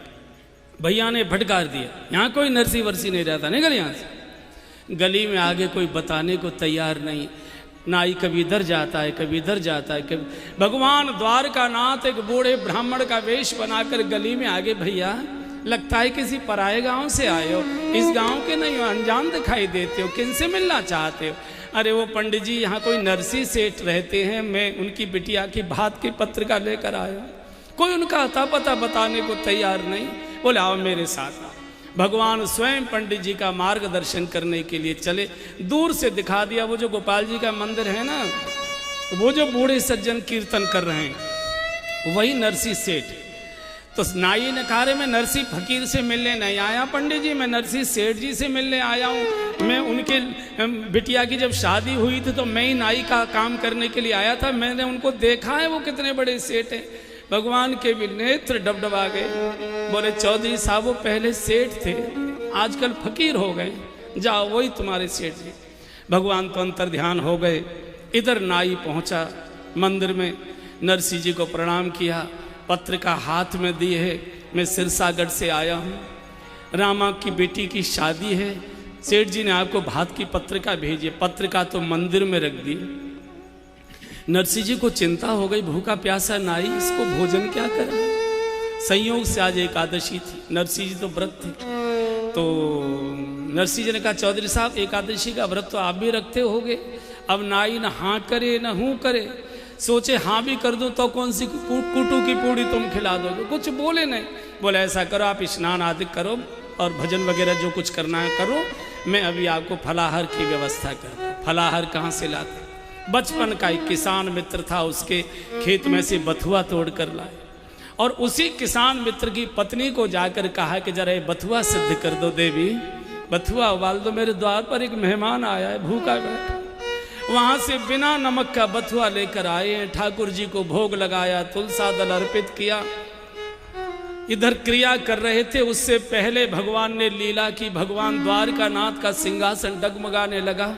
भैया ने फटकार दिया, यहाँ कोई नरसी वर्सी नहीं रहता, निकल यहाँ से। गली में आगे कोई बताने को तैयार नहीं, नाई कभी इधर जाता है, कभी इधर जाता है, कभी भगवान द्वारकानाथ एक बूढ़े ब्राह्मण का वेश बनाकर गली में आगे, भैया लगता है किसी पराये गांव से आए हो, इस गांव के नहीं हो, अनजान दिखाई देते हो, किनसे मिलना चाहते हो? अरे वो पंडित जी यहाँ कोई नरसी सेठ रहते हैं, मैं उनकी बिटिया की भात की पत्रिका लेकर आया। कोई उनका अता पता बताने को तैयार नहीं। बोले आओ मेरे साथ आओ। भगवान स्वयं पंडित जी का मार्गदर्शन करने के लिए चले। दूर से दिखा दिया वो जो गोपाल जी का मंदिर है ना, वो जो बूढ़े सज्जन कीर्तन कर रहे हैं वही नरसी सेठ। तो नाई ने कहा, मैं नरसी फकीर से मिलने नहीं आया पंडित जी, मैं नरसी सेठ जी से मिलने आया हूँ। मैं उनके बिटिया की जब शादी हुई थी तो मैं ही नाई का काम करने के लिए आया था, मैंने उनको देखा है वो कितने बड़े सेठ हैं। भगवान के भी नेत्र डबडबा गए। बोले चौधरी साहब वो पहले सेठ थे, आजकल फकीर हो गए, जाओ वही तुम्हारे सेठ जी। भगवान तो अंतर ध्यान हो गए। इधर नाई पहुंचा मंदिर में, नरसिंह जी को प्रणाम किया, पत्रिका हाथ में दी है, मैं सिरसागढ़ से आया हूँ, रामा की बेटी की शादी है, सेठ जी ने आपको भात की पत्रिका भेजी। पत्रिका तो मंदिर में रख दी। नरसिंह जी को चिंता हो गई, भूखा प्यासा नाई, इसको भोजन क्या करें। संयोग से आज एकादशी थी, नरसिंह जी तो व्रत थे। तो नरसिंह जी ने कहा चौधरी साहब एकादशी का व्रत तो आप भी रखते होगे। अब नाई न हाँ करे न हूँ करे, सोचे हाँ भी कर दूं तो कौन सी कुटू की पूड़ी तुम खिला दोगे, कुछ बोले नहीं। बोले ऐसा करो आप स्नान आदि करो और भजन वगैरह जो कुछ करना है करो, मैं अभी आपको फलाहार की व्यवस्था कर। फलाहार कहाँ से लाते, बचपन का एक किसान मित्र था, उसके खेत में से बथुआ तोड़ कर लाए और उसी किसान मित्र की पत्नी को जाकर कहा कि जरा ये बथुआ सिद्ध कर दो देवी, बथुआ उबाल दो, मेरे द्वार पर एक मेहमान आया है भूखा बैठा। वहां से बिना नमक का बथुआ लेकर आए हैं, ठाकुर जी को भोग लगाया, तुलसा दल अर्पित किया। इधर क्रिया कर रहे थे, उससे पहले भगवान ने लीला की। भगवान द्वारकानाथ का सिंहासन डगमगाने लगा।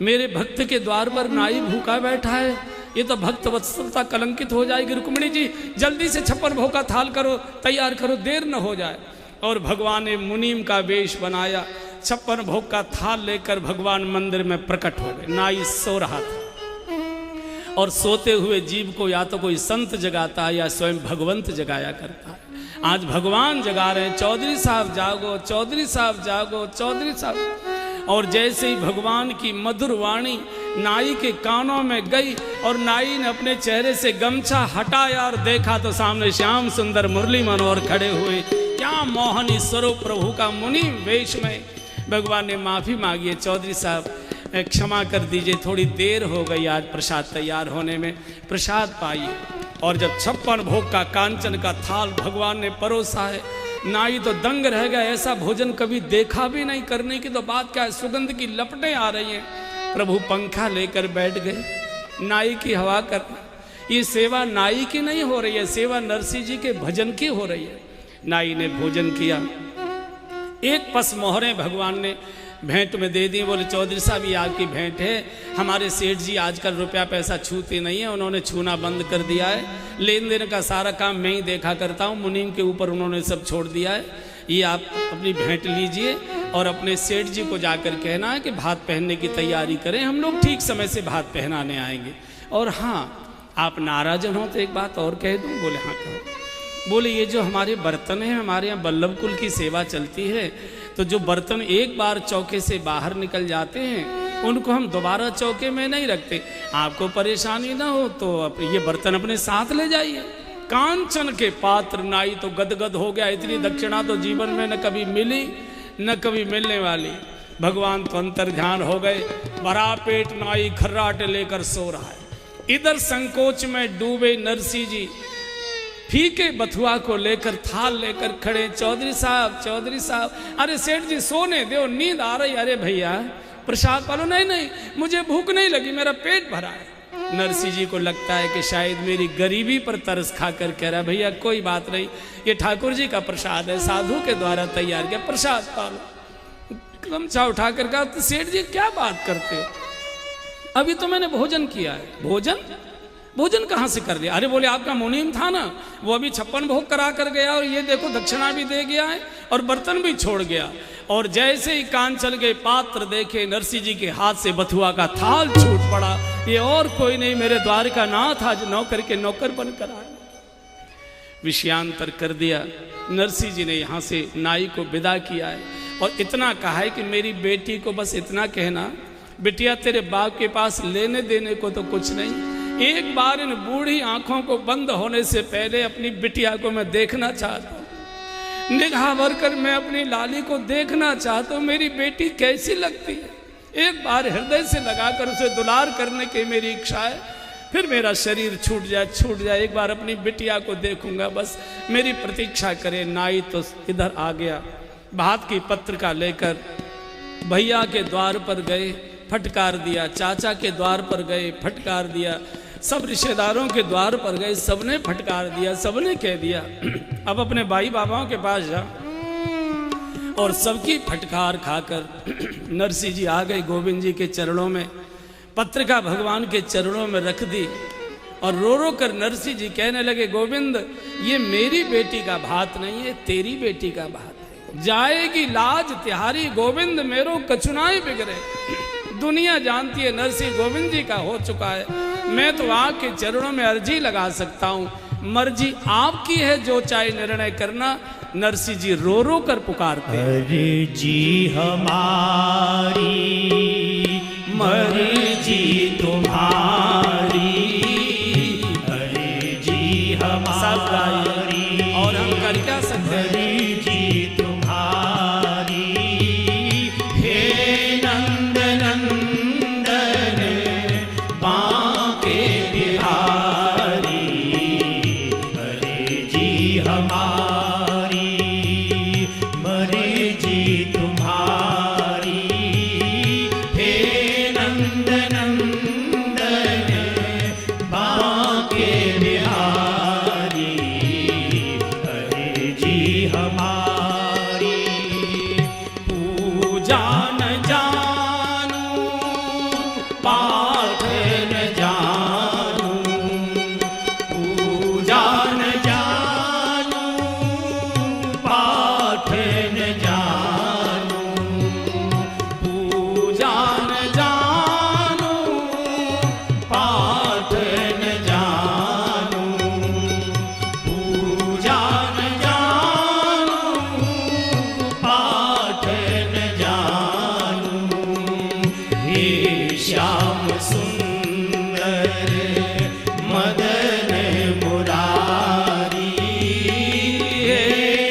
मेरे भक्त के द्वार पर नाई भूखा बैठा है, ये तो भक्त वत्सलता कलंकित हो जाएगी। रुक्मिणी जी जल्दी से 56 भोग का थाल करो, तैयार करो, देर न हो जाए। और भगवान ने मुनीम का वेश बनाया, 56 भोग का थाल लेकर भगवान मंदिर में प्रकट हो गए। नाई सो रहा था और सोते हुए जीव को या तो कोई संत जगाता है या स्वयं भगवंत जगाया करता है। आज भगवान जगा रहे हैं, चौधरी साहब जागो, चौधरी साहब जागो, चौधरी साहब। और जैसे ही भगवान की मधुर वाणी नाई के कानों में गई और नाई ने अपने चेहरे से गमछा हटाया और देखा तो सामने श्याम सुंदर मुरली मनोहर खड़े हुए। क्या मोहनी स्वरूप प्रभु का मुनि वेश में। भगवान ने माफ़ी मांगी, चौधरी साहब क्षमा कर दीजिए, थोड़ी देर हो गई आज प्रसाद तैयार होने में, प्रसाद पाइए। और जब 56 भोग का कांचन का थाल भगवान ने परोसा है, नाई तो दंग रह गया, ऐसा भोजन कभी देखा भी नहीं, करने की तो बात क्या है, सुगंध की लपटें आ रही हैं। प्रभु पंखा लेकर बैठ गए, नाई की हवा कर। ये सेवा नाई की नहीं हो रही है, सेवा नरसिंह जी के भजन की हो रही है। नाई ने भोजन किया, एक पस मोहरें भगवान ने भेंट में दे दी। बोले चौधरी साहब ये आपकी भेंट है, हमारे सेठ जी आजकल रुपया पैसा छूते नहीं है, उन्होंने छूना बंद कर दिया है, लेन देन का सारा काम मैं ही देखा करता हूँ, मुनीम के ऊपर उन्होंने सब छोड़ दिया है, ये आप अपनी भेंट लीजिए और अपने सेठ जी को जाकर कहना है कि भात पहनने की तैयारी करें, हम लोग ठीक समय से भात पहनाने आएंगे। और हाँ आप नाराज हो तो एक बात और कह दूँ। बोले हाँ कहो। बोले ये जो हमारे बर्तन हैं, हमारे यहाँ बल्लभ कुल की सेवा चलती है, तो जो बर्तन एक बार चौके से बाहर निकल जाते हैं उनको हम दोबारा चौके में नहीं रखते, आपको परेशानी ना हो तो ये बर्तन अपने साथ ले जाइए। कांचन के पात्र नाई तो गदगद हो गया, इतनी दक्षिणा तो जीवन में न कभी मिली न कभी मिलने वाली। भगवान तो अंतर्ध्यान हो गए, भरा पेट नाई खर्राटे लेकर सो रहा है। इधर संकोच में डूबे नरसिंह जी फीके बथुआ को लेकर थाल लेकर खड़े, चौधरी साहब, चौधरी साहब, अरे सेठ जी सोने दो, नींद आ रही। अरे भैया प्रसाद पालो। नहीं नहीं मुझे भूख नहीं लगी, मेरा पेट भरा है। नरसिंह जी को लगता है कि शायद मेरी गरीबी पर तरस खाकर कह रहा, भैया कोई बात नहीं, ये ठाकुर जी का प्रसाद है, साधु के द्वारा तैयार किया, प्रसाद पालो। गमछा उठाकर कहा, तो सेठ जी क्या बात करते हो, अभी तो मैंने भोजन किया है। भोजन भोजन कहाँ से कर लिया? अरे बोले आपका मुनीम था ना, वो अभी 56 भोग करा कर गया और ये देखो दक्षिणा भी दे गया है और बर्तन भी छोड़ गया। और जैसे ही कांचन के पात्र देखे, नरसिंह जी के हाथ से बथुआ का थाल छूट पड़ा। ये और कोई नहीं, मेरे द्वारकानाथ आज नौकर के नौकर बनकर आए। विषयांतर कर दिया। नरसिंह जी ने यहाँ से नाई को विदा किया है और इतना कहा है कि मेरी बेटी को बस इतना कहना, बिटिया तेरे बाप के पास लेने देने को तो कुछ नहीं, एक बार इन बूढ़ी आंखों को बंद होने से पहले अपनी बिटिया को मैं देखना चाहता हूँ। निगाह भरकर मैं अपनी लाली को देखना चाहता हूँ, मेरी बेटी कैसी लगती है। एक बार हृदय से लगाकर उसे दुलार करने की मेरी इच्छा है। फिर मेरा शरीर छूट जाए, एक बार अपनी बिटिया को देखूंगा, बस मेरी प्रतीक्षा करे। नाई तो इधर आ गया, भात की पत्रिका लेकर भैया के द्वार पर गए, फटकार दिया। चाचा के द्वार पर गए, फटकार दिया। सब रिश्तेदारों के द्वार पर गए, सबने फटकार दिया। सबने कह दिया अब अपने भाई बाबाओं के पास जा। और सबकी फटकार खाकर नरसिंह जी आ गए गोविंद जी के चरणों में, पत्रिका भगवान के चरणों में रख दी और रो रो कर नरसिंह जी कहने लगे, गोविंद ये मेरी बेटी का भात नहीं है, तेरी बेटी का भात है। जाएगी लाज तिहारी गोविंद मेरो कछुनाई बिगड़े। दुनिया जानती है नरसिंह गोविंद जी का हो चुका है। मैं तो आपके चरणों में अर्जी लगा सकता हूँ, मर्जी आपकी है, जो चाहे निर्णय करना। नरसिंह जी रो रो कर पुकारते, अर्जी हमारी मर्जी तुम्हारी, अर्जी हमारी और हम कर क्या सकते हैं। मर्जी तुम्हारी हे नंद नंदन बांके बिहारी, अर्जी हमारी मर्जी तुम्हारी हे नंद नंदन बांके बिहारी, अर्जी हमारी। पूजा न जानू पाठ न जानू, पूजा न जानू पाठ न जानू, पूजा न जानू पाठ न जानू, पूजा न जानू पाठ न जानू। हे श्याम सुंदर मदन मुरारी, हे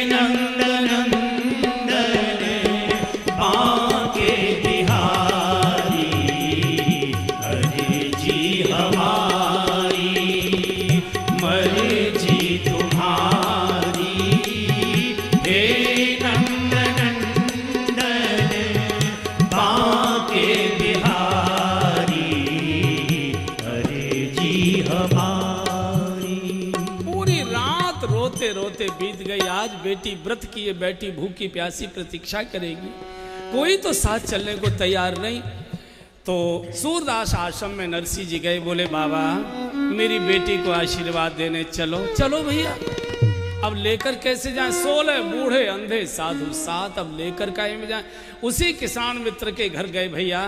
नंद नंदन बांके बिहारी, अर्जी हमारी मर्जी तुम्हारी हे नंद नंदन बांके बिहारी, अर्जी हमारी। पूरी रात रोते रोते बीत गई। आज बेटी व्रत किए बैठी भूखी प्यासी प्रतीक्षा करेगी, कोई तो साथ चलने को तैयार नहीं। तो सूरदास आश्रम में नरसिंह जी गए, बोले बाबा मेरी बेटी को आशीर्वाद देने चलो। चलो भैया, अब लेकर कैसे जाएं, 16 बूढ़े अंधे साधु साथ, अब लेकर काहे में जाएं। उसी किसान मित्र के घर गए, भैया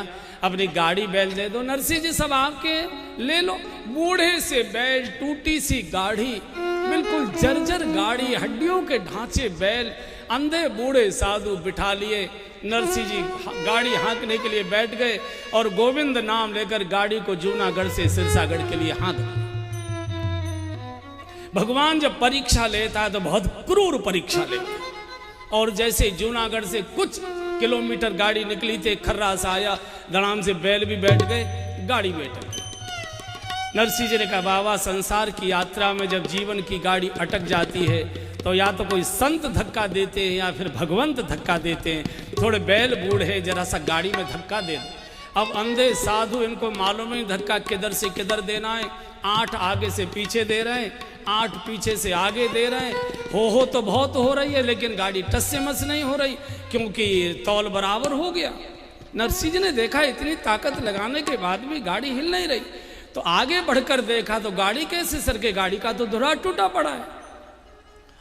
अपनी गाड़ी बैल दे दो। नरसिंह जी सब आपके, ले लो। बूढ़े से बैल, टूटी सी गाड़ी, बिल्कुल जर्जर गाड़ी, हड्डियों के ढांचे बैल, अंधे बूढ़े साधु बिठा लिए। नरसिंह जी गाड़ी हाँकने के लिए बैठ गए और गोविंद नाम लेकर गाड़ी को जूनागढ़ से सिरसागढ़ के लिए हाँक। भगवान जब परीक्षा लेता है तो बहुत क्रूर परीक्षा लेता है। और जैसे जूनागढ़ से कुछ किलोमीटर गाड़ी निकली थी, खर्रा सा आया, धड़ाम से बैल भी बैठ गए, गाड़ी बैठ गई। नरसिंह जी ने कहा, बाबा संसार की यात्रा में जब जीवन की गाड़ी अटक जाती है तो या तो कोई संत धक्का देते हैं या फिर भगवंत धक्का देते हैं। थोड़े बैल बूढ़े, जरा सा गाड़ी में धक्का दे दो। अब अंधे साधु, इनको मालूम नहीं धक्का किधर से किधर देना है। 8 आगे से पीछे दे रहे हैं, 8 पीछे से आगे दे रहे हैं। हो तो बहुत हो रही है, लेकिन गाड़ी टस से मस नहीं हो रही, क्योंकि तौल बराबर हो गया। नरसिंह जी ने देखा इतनी ताकत लगाने के बाद भी गाड़ी हिल नहीं रही, तो आगे बढ़कर देखा तो गाड़ी कैसे सरके, गाड़ी का तो धुरा टूटा पड़ा है।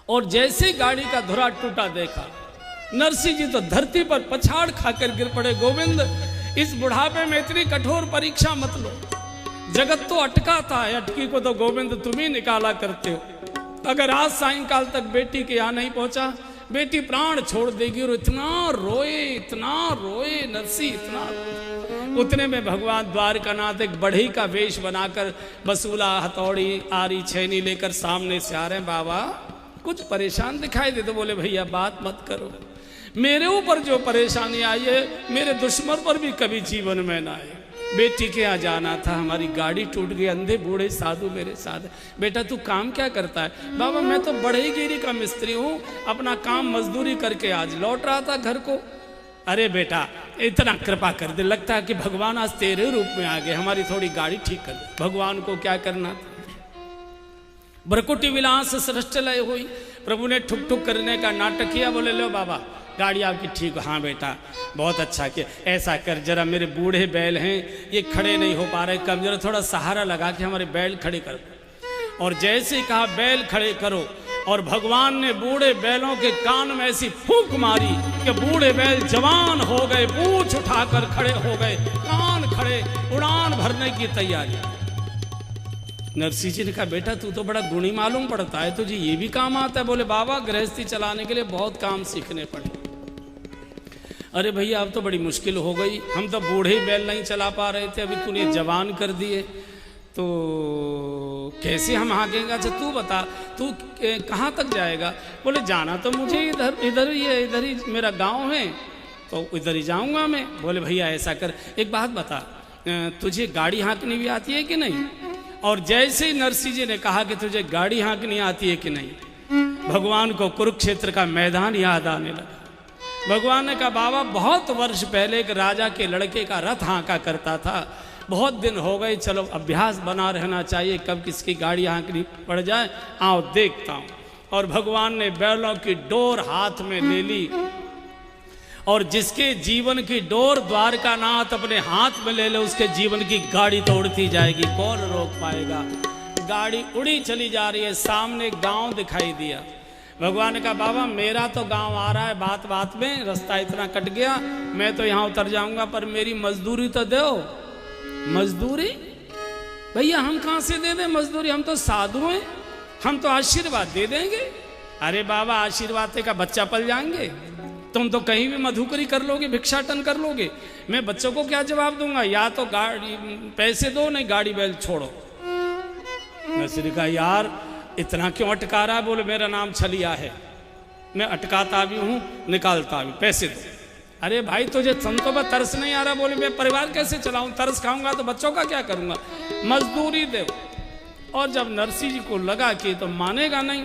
और जैसे गाड़ी का धुरा टूटा देखा, नरसिंह जी तो धरती पर पछाड़ खाकर गिर पड़े। गोविंद, इस बुढ़ापे में इतनी कठोर परीक्षा मत लो, जगत तो अटका था, अटकी को तो गोविंद तुम ही निकाला करते हो। अगर आज सायंकाल तक बेटी के यहाँ नहीं पहुंचा, बेटी प्राण छोड़ देगी। और इतना रोए नरसिंह, इतना रोए। उतने में भगवान द्वारकानाथ एक बढ़ई का वेश बनाकर बसूला, हथौड़ी, आरी, छैनी लेकर सामने से आ रहे हैं। बाबा कुछ परेशान दिखाई दे तो बोले भैया बात मत करो, मेरे ऊपर जो परेशानी आई है मेरे दुश्मन पर भी कभी जीवन में ना आए। बेटी के यहाँ जाना था, हमारी गाड़ी टूट गई, अंधे बूढ़े साधु मेरे साथ। बेटा तू काम क्या करता है? बाबा मैं तो बढ़ईगिरी का मिस्त्री हूँ, अपना काम मजदूरी करके आज लौट रहा था घर को। अरे बेटा इतना कृपा कर दे, लगता है कि भगवान आज तेरे रूप में आ गए, हमारी थोड़ी गाड़ी ठीक कर दे। भगवान को क्या करना था? भ्रकुटी विलास सृष्ट लय हुई, प्रभु ने ठुक ठुक करने का नाटक किया। बोले लो बाबा गाड़ी आपकी ठीक। हाँ बेटा बहुत अच्छा किया, ऐसा कर जरा मेरे बूढ़े बैल हैं ये खड़े नहीं हो पा रहे, कम जरा थोड़ा सहारा लगा के हमारे बैल खड़े कर दो। और जैसे कहा बैल खड़े करो, और भगवान ने बूढ़े बैलों के कान में ऐसी फूंक मारी कि बूढ़े बैल जवान हो गए, पूंछ उठाकर खड़े हो गए, कान खड़े, उड़ान भरने की तैयारी। नरसिंह जी ने कहा बेटा तू तो बड़ा गुणी मालूम पड़ता है, तुझे ये भी काम आता है? बोले बाबा गृहस्थी चलाने के लिए बहुत काम सीखने पड़े। अरे भैया अब तो बड़ी मुश्किल हो गई, हम तो बूढ़े ही बैल नहीं चला पा रहे थे, अभी तूने जवान कर दिए तो कैसे हम हाँकेंगे? अच्छा तू बता तू कहाँ तक जाएगा? बोले जाना तो मुझे इधर ही है, इधर ही मेरा गांव है, तो इधर ही जाऊंगा मैं। बोले भैया ऐसा कर, एक बात बता तुझे गाड़ी हाँकनी भी आती है कि नहीं? और जैसे ही नरसिंह जी ने कहा कि तुझे गाड़ी हाँकनी आती है कि नहीं, भगवान को कुरुक्षेत्र का मैदान याद आने लगा। भगवान ने कहा बाबा बहुत वर्ष पहले एक राजा के लड़के का रथ हाँका करता था, बहुत दिन हो गए, चलो अभ्यास बना रहना चाहिए, कब किसकी गाड़ी हाँकनी पड़ जाए, आओ देखता हूँ। और भगवान ने बैलों की डोर हाथ में ले ली, और जिसके जीवन की डोर द्वारकानाथ अपने हाथ में ले ले उसके जीवन की गाड़ी तो उड़ती जाएगी, कौन रोक पाएगा? गाड़ी उड़ी चली जा रही है, सामने गांव दिखाई दिया। भगवान ने कहा बाबा मेरा तो गांव आ रहा है, बात बात में रास्ता इतना कट गया, मैं तो यहाँ उतर जाऊंगा, पर मेरी मजदूरी तो दो। मजदूरी? भैया हम कहाँ से दे दें मजदूरी, हम तो साधु हैं, हम तो आशीर्वाद दे देंगे। अरे बाबा आशीर्वाद का बच्चा पल जाएंगे, तुम तो कहीं भी मधुकरी कर लोगे, भिक्षाटन कर लोगे, मैं बच्चों को क्या जवाब दूंगा? या तो गाड़ी पैसे दो, नहीं गाड़ी बैल छोड़ो। नरसिंह कहा यार इतना क्यों अटका रहा है? बोले मेरा नाम छलिया है, मैं अटकाता भी हूँ निकालता भी, पैसे दो। अरे भाई तुझे संतों पर तरस नहीं आ रहा? बोले मैं परिवार कैसे चलाऊं, तरस खाऊंगा तो बच्चों का क्या करूंगा, मजदूरी दो। और जब नरसिंह जी को लगा कि तो मानेगा नहीं,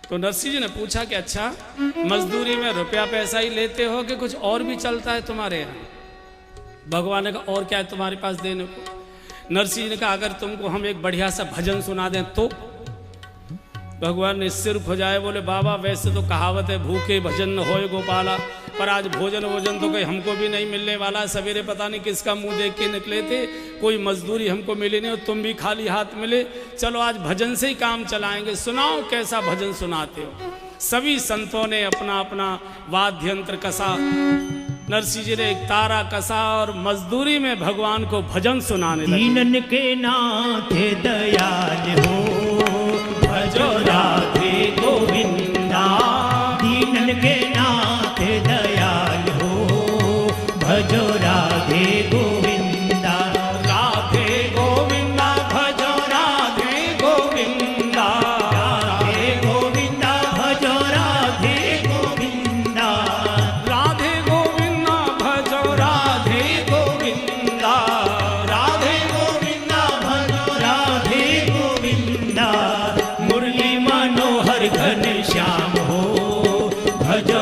तो नरसिंह जी ने पूछा कि अच्छा मजदूरी में रुपया पैसा ही लेते हो कि कुछ और भी चलता है तुम्हारे यहाँ? भगवान ने कहा और क्या है तुम्हारे पास देने को? नरसिंह जी ने कहा अगर तुमको हम एक बढ़िया सा भजन सुना दें तो? भगवान ने सिर खुजाए, बोले बाबा वैसे तो कहावत है भूखे भजन न होए गोपाला, पर आज भोजन वोजन तो कोई हमको भी नहीं मिलने वाला। सवेरे पता नहीं किसका मुंह देख के निकले थे, कोई मजदूरी हमको मिली नहीं और तुम भी खाली हाथ मिले, चलो आज भजन से ही काम चलाएंगे, सुनाओ कैसा भजन सुनाते हो। सभी संतों ने अपना अपना वाद्य यंत्र कसा, नरसिंह जी ने एक तारा कसा और मजदूरी में भगवान को भजन सुनाने लगे। दीनन के नाथ दयाल हो भजो राधे गोविंदा, दीनन के नाथ दयाल हो भजो राधे गोविंदा, राधे गोविंदा भजो राधे गोविंदा, राधे गोविंदा भजो राधे गोविंदा, राधे गोविंदा भजो राधे गोविंदा, राधे गोविंदा भजो राधे गोविंदा, मुरली मनोहर घन श्याम हो भजो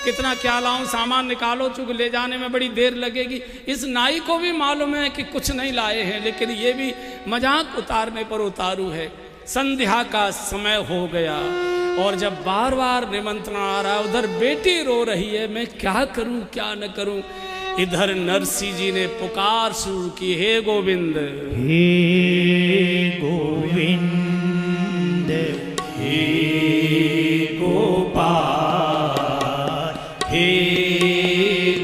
कितना क्या लाऊं, सामान निकालो, चूंकि ले जाने में बड़ी देर लगेगी। इस नाई को भी मालूम है कि कुछ नहीं लाए हैं, लेकिन ये भी मजाक उतारने पर उतारू है। संध्या का समय हो गया और जब बार बार निमंत्रण आ रहा है, उधर बेटी रो रही है, मैं क्या करूं क्या न करूं। इधर नरसिंह जी ने पुकार शुरू की, हे गोविंद, हे गोविंद, हे गोपाल, हे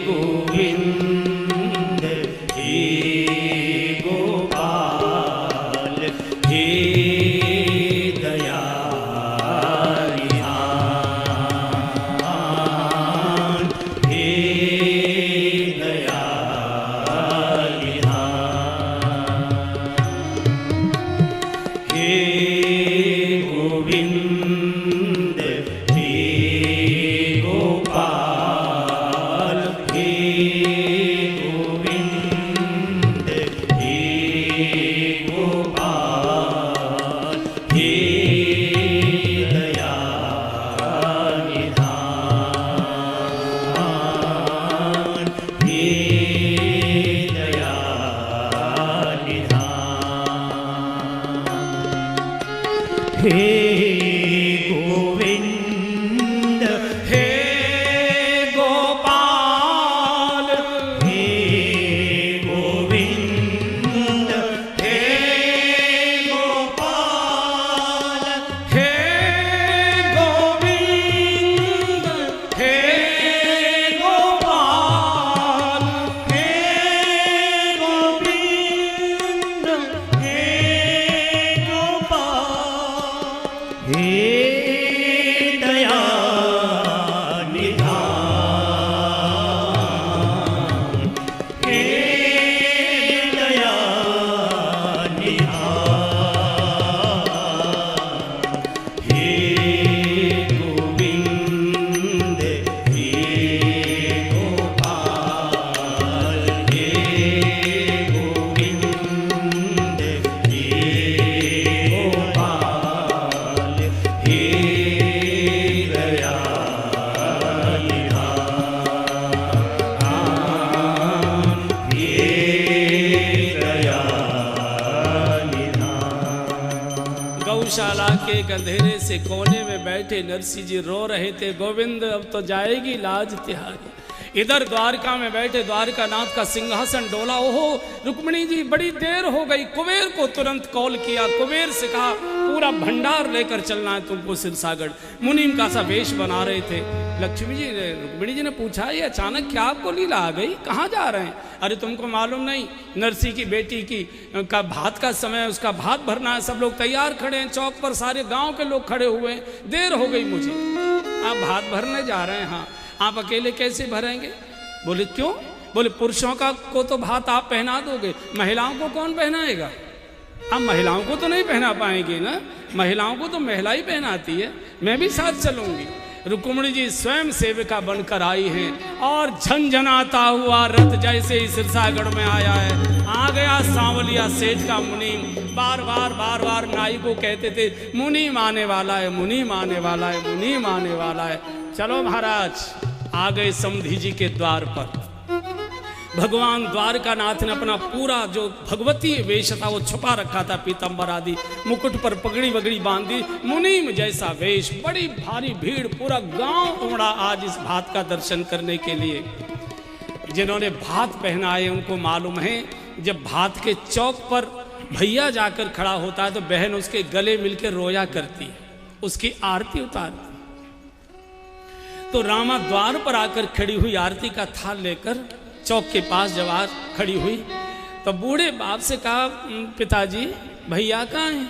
गोविंद, हे गोपाल, हे दयालिहान, हे गौशाला के एक अंधेरे से कोने में बैठे नरसिंह जी रो रहे थे, गोविंद अब तो जाएगी लाज तिहारी। इधर द्वारका में बैठे द्वारकानाथ का सिंहासन डोला। ओहो रुक्मिणी जी, बड़ी देर हो गई। कुबेर को तुरंत कॉल किया, कुबेर से कहा पूरा भंडार लेकर चलना है तुमको सिरसागढ़। मुनीम का सा वेश बना रहे थे। लक्ष्मी जी ने, रुक्मिणी जी ने पूछा, ये अचानक क्या आपको लीला आ गई, कहाँ जा रहे हैं? अरे तुमको मालूम नहीं, नरसिंह की बेटी की का भात का समय, उसका भात भरना है, सब लोग तैयार खड़े हैं चौक पर, सारे गांव के लोग खड़े हुए हैं, देर हो गई मुझे। आप भात भरने जा रहे हैं? हाँ। आप अकेले कैसे भरेंगे? बोले क्यों? बोले पुरुषों का को तो भात आप पहना दोगे, महिलाओं को कौन पहनाएगा? आप महिलाओं को तो नहीं पहना पाएंगे ना, महिलाओं को तो महिला ही पहनाती है, मैं भी साथ चलूंगी। रुक्मिणी जी स्वयं सेविका बनकर आई हैं और झनझनाता हुआ रथ जैसे ही सिरसागढ़ में आया है, आ गया सांवलिया सेठ का मुनीम। बार बार नाई को कहते थे, मुनीम आने वाला है, मुनीम आने वाला है, मुनीम आने वाला है। चलो महाराज, आ गए समधी जी के द्वार पर। भगवान द्वारकानाथ ने अपना पूरा जो भगवती वेश था वो छुपा रखा था, पीतंबर आदि, मुकुट पर पगड़ी वगड़ी बांधी, मुनीम जैसा वेश। बड़ी भारी भीड़, पूरा गांव उमड़ा आज इस भात का दर्शन करने के लिए। जिन्होंने भात पहनाए उनको मालूम है, जब भात के चौक पर भैया जाकर खड़ा होता है तो बहन उसके गले मिलकर रोया करती है, उसकी आरती उतारती। तो रामा द्वार पर आकर खड़ी हुई आरती का थाल लेकर चौक के पास जब आ खड़ी हुई तो बूढ़े बाप से कहा, पिताजी भैया कहाँ हैं?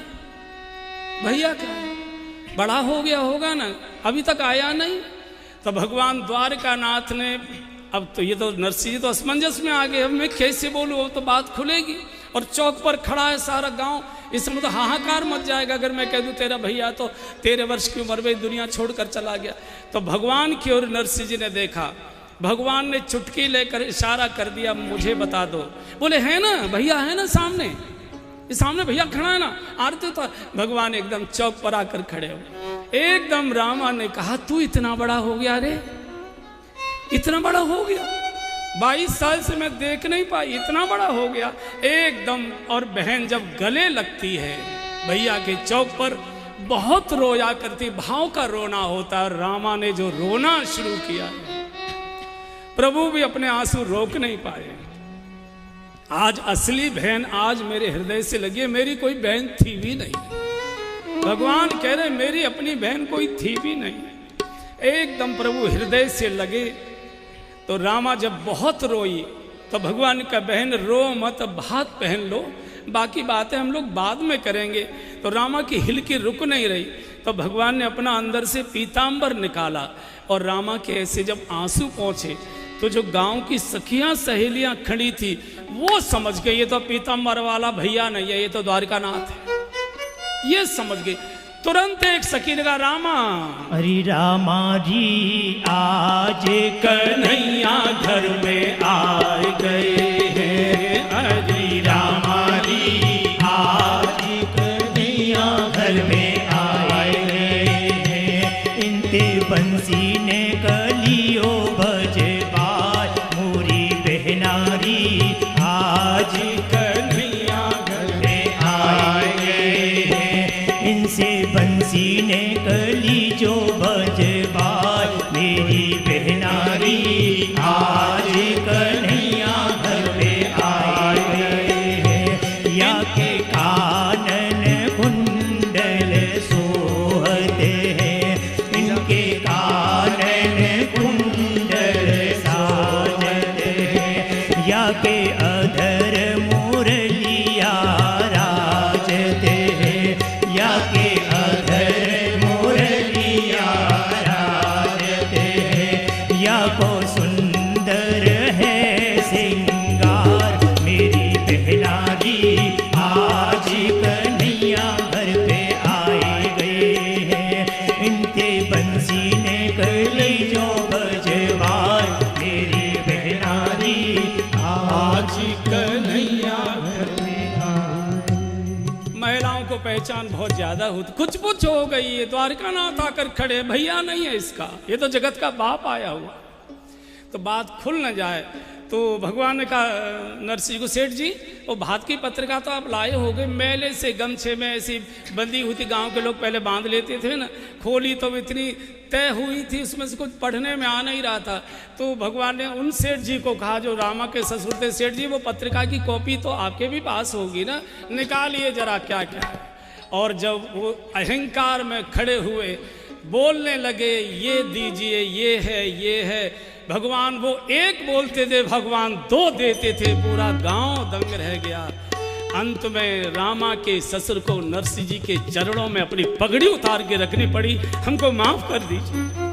भैया कहाँ हैं? बड़ा हो गया होगा ना, अभी तक आया नहीं। तो भगवान द्वारकानाथ ने, अब तो ये तो नरसिंह जी तो असमंजस में आ गए, अब मैं कैसे बोलूँ, अब तो बात खुलेगी। और चौक पर खड़ा है सारा गांव, इसमें तो हाहाकार मच जाएगा अगर मैं कह दूं तेरा भैया तो 13 वर्ष की उम्र में दुनिया छोड़कर चला गया। तो भगवान की ओर नरसिंह जी ने देखा, भगवान ने चुटकी लेकर इशारा कर दिया, मुझे बता दो। बोले है ना भैया, है ना सामने, इस सामने भैया खड़ा है ना, आरती तो। भगवान एकदम चौक पर आकर खड़े हो। एकदम रामा ने कहा, तू इतना बड़ा हो गया रे, इतना बड़ा हो गया, 22 साल से मैं देख नहीं पाई, इतना बड़ा हो गया एकदम। और बहन जब गले लगती है भैया के चौक पर, बहुत रोया करती, भाव का रोना होता है। रामा ने जो रोना शुरू किया, प्रभु भी अपने आंसू रोक नहीं पाए। आज असली बहन आज मेरे हृदय से लगी है, मेरी कोई बहन थी भी नहीं। भगवान कह रहे मेरी अपनी बहन कोई थी भी नहीं। एकदम प्रभु हृदय से लगे। तो रामा जब बहुत रोई तो भगवान का बहन रो मत, भात पहन लो, बाकी बातें हम लोग बाद में करेंगे। तो रामा की हिलकी रुक नहीं रही, तो भगवान ने अपना अंदर से पीतांबर निकाला और रामा के ऐसे जब आंसू पहुंचे तो जो गांव की सखियां सहेलियां खड़ी थी वो समझ गई ये तो पीतांबर वाला भैया नहीं है, ये तो द्वारिकानाथ है। ये समझ गई। तुरंत एक सखी लगा रामा, अरे रामा जी आज कन्हैया घर में आ गए हैं। अरे रामा जी आज कन्हैया घर में आए हैं। इनते बंसी ने कलियो बजे बाज, मोरी बहनारी आज कन्हैया घर में आए हैं। इनसे बंसी ने कली जो बजबाज, मेरी बहनारी आज कन्हैया घर में आए हैं। या के कानन कुंडल सोहते हैं, इनके कानन कुंडल साजते हैं। या के अधर मुरलिया राजते हैं, या के या को सुंदर है सिंगार, मेरी बहनारी आज कन्हैया घर पे आए गए हैं। इनके बंसी ने कली जो बजवार, मेरी बहनारी आज कन्हैया घर पे आए। महिलाओं को पहचान बहुत ज्यादा होती, कुछ पुछ हो गई है। द्वारकानाथ आकर खड़े, भैया नहीं है इसका, ये तो जगत का बाप आया हुआ। तो बात खुल न जाए तो भगवान ने कहा नरसिंह को, सेठ जी वो भात की पत्रिका तो आप लाए हो गए, मेले से गमछे में ऐसी बंधी हुई थी, गांव के लोग पहले बांध लेते थे ना। खोली तो इतनी तय हुई थी, उसमें से कुछ पढ़ने में आ नहीं रहा था। तो भगवान ने उन सेठ जी को कहा जो रामा के ससुर थे, सेठ जी वो पत्रिका की कॉपी तो आपके भी पास होगी ना, निकालिए जरा क्या क्या है। और जब वो अहंकार में खड़े हुए बोलने लगे, ये दीजिए, ये है। भगवान वो एक बोलते थे, भगवान दो देते थे, पूरा गांव दंग रह गया। अंत में रामा के ससुर को नरसिंह जी के चरणों में अपनी पगड़ी उतार के रखनी पड़ी, हमको माफ कर दीजिए।